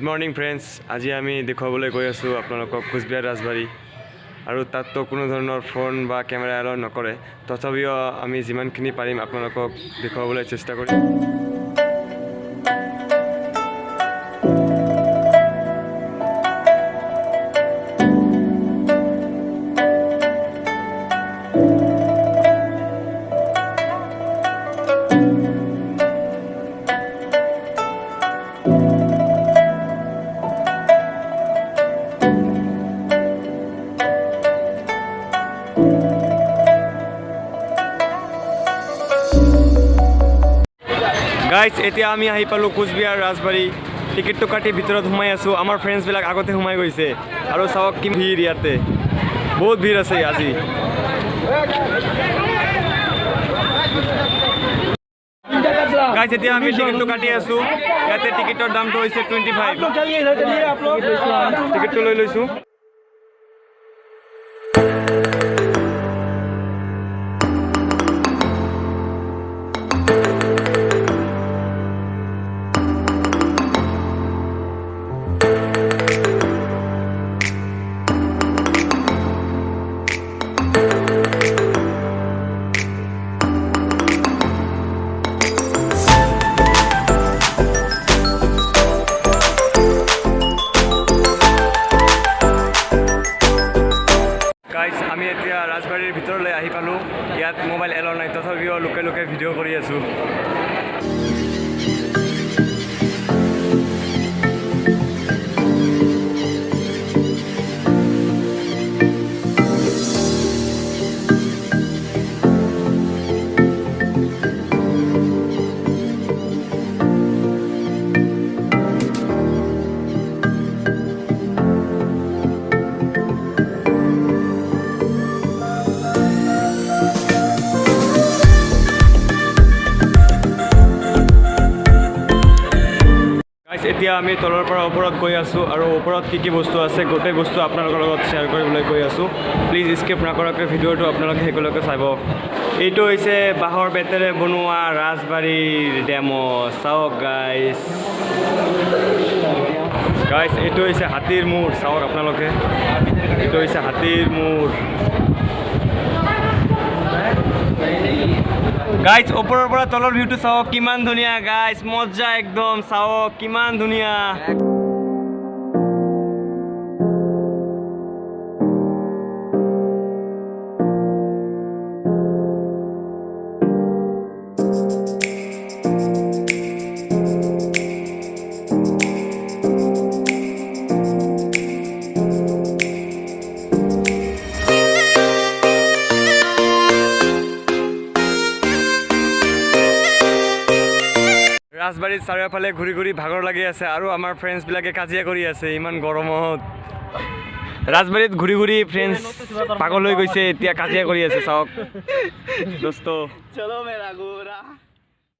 Morning friends, আজি আমি দেখুৱাবলৈ গৈ আছোঁ আপোনালোকক কোচবিহাৰ ৰাজবাৰী। আৰু তাততো কোনো ধৰণৰ ফোন বা কেমেৰা এলাউ নকৰে, তথাপিও আমি যিমানখিনি পাৰিম আপোনালোকক দেখুৱাবলৈ চেষ্টা কৰিম। গাইজ, এতিয়া আমি আহি পালোঁ কোচবিহাৰ ৰাজবাৰী। টিকেটটো কাটি ভিতৰত সোমাই আছোঁ। আমাৰ ফ্ৰেণ্ডছবিলাক আগতে সোমাই গৈছে আৰু চাওক কি ভিৰ, ইয়াতে বহুত ভিৰ আছে আজি। গাইজ, এতিয়া আমি টিকেটটো কাটি আছোঁ। ইয়াতে টিকেটৰ দামটো হৈছে 25। টিকেটটো লৈ লৈছোঁ। আমি এতিয়া ৰাজবাৰীৰ ভিতৰলৈ আহি পালোঁ। ইয়াত মোবাইল এলাউ নাই, তথাপিও লোকে লোকে ভিডিঅ' কৰি আছোঁ। এতিয়া আমি তলৰ পৰা ওপৰত গৈ আছোঁ আৰু ওপৰত কি কি বস্তু আছে গোটেই বস্তু আপোনালোকৰ লগত শ্বেয়াৰ কৰিবলৈ গৈ আছোঁ। প্লিজ স্কিপ নকৰাকৈ ভিডিঅ'টো আপোনালোকে শেষলৈকে চাব। এইটো হৈছে বাঁহৰ বেতেৰে বনোৱা ৰাজবাৰীৰ ডেমো। চাওক গাইজ, এইটো হৈছে হাতীৰ মূৰ। চাওক আপোনালোকে, এইটো হৈছে হাতীৰ মূৰ। গাইজ, ওপৰৰ পৰা তলৰ ভিউটো চাওক কিমান ধুনীয়া। গাইজ, মজা একদম। চাওক কিমান ধুনীয়া। ৰাজবাৰীত চাৰিওফালে ঘূৰি ঘূৰি ভাগৰ লাগি আছে আৰু আমাৰ ফ্ৰেণ্ডছবিলাকে কাজিয়া কৰি আছে ইমান গৰমত। ৰাজবাৰীত ঘূৰি ঘূৰি ফ্ৰেণ্ডছ পাগল হৈ গৈছে, এতিয়া কাজিয়া কৰি আছে। চাওক দোস্ত।